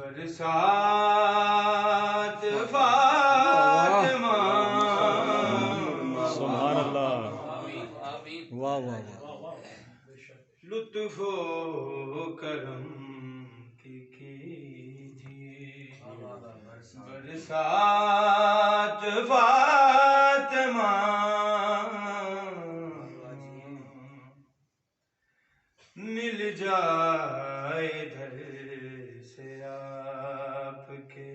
برسات فاطمہ سبحان اللہ واہ واہ لطف و کرم کیجیے برسات فاطمہ مل جائے ادھر سے آپ کے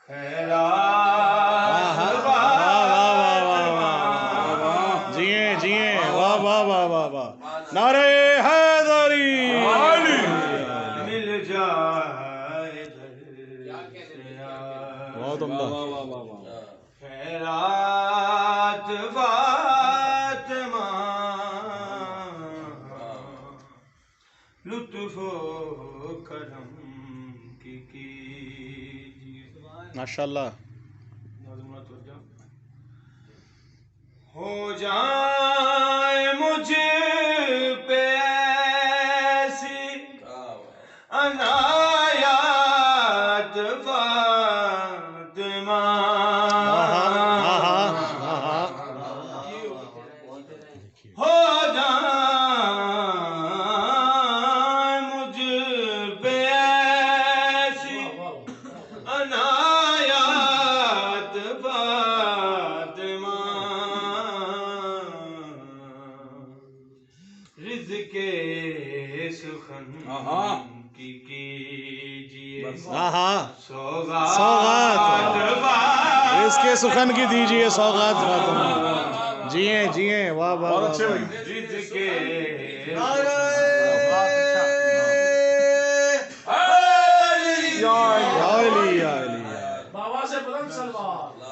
خیرات فاطمہ جیے جیے واہ واہ واہ واہ واہ نعرہ حیدری مل جائے ادھر سے بہت عمدہ خیرات فاطمہ لطف و کرم کیجیے ماشاءاللہ ہو جائے مجھ پہ ایسی عنایات فاطمہ ہو جائے مجھ پہ ایسی عنایات فاطمہ رزق سخن کی کیجیے سوغات اس کے سخن کی دیجئے سوغات فاطمہ جیے جیے واہ واہ واہ رزق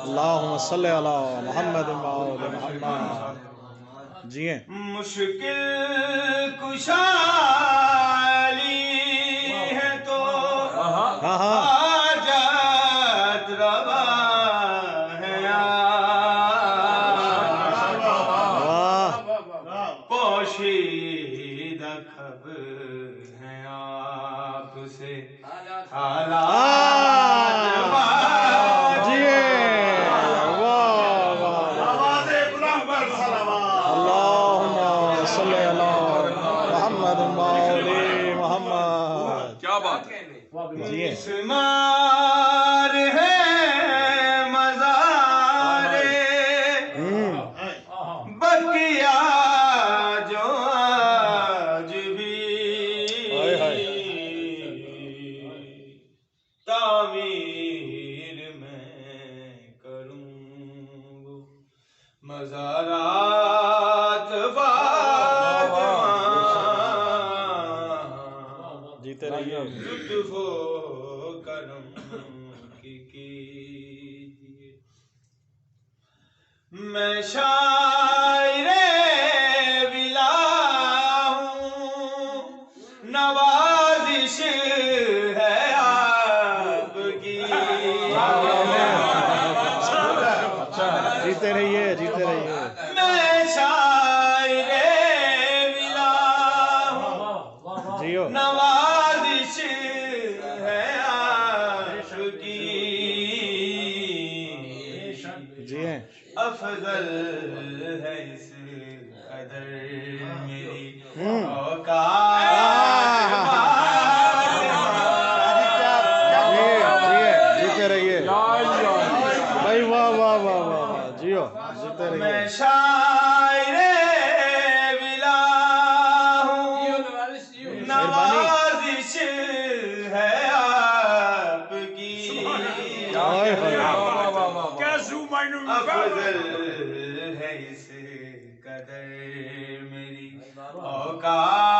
اللہم صلی علی محمد و آل محمد جیے مشکل کشالی ہے تو حاجت روا ہے پوشیدہ خبر ہے آپ سے حالات جیے اللہم صلی علی محمد و آل محمد کیا بات ہے جیے شمار ہے مزارے بقیہ جو آج بھی تعمیر میں کروں مزارات فاطمہ جیتے رہیے لطف و کرم کیجیے میں شاعر ولا ہوں نوازش ہے آپ کی جیتے رہیے جیتے رہیے میں شاعر ولا ہوں جیو نوازش ہے آپ کی جیے افضل ہے اس قدر میری اوقات جیتے رہیے بھائی واہ واہ واہ واہ جیو جیتے رہیے میں شاعر ولا ہوں نوازش ہے آپ کی افضل ہے اس قدر میری اوقات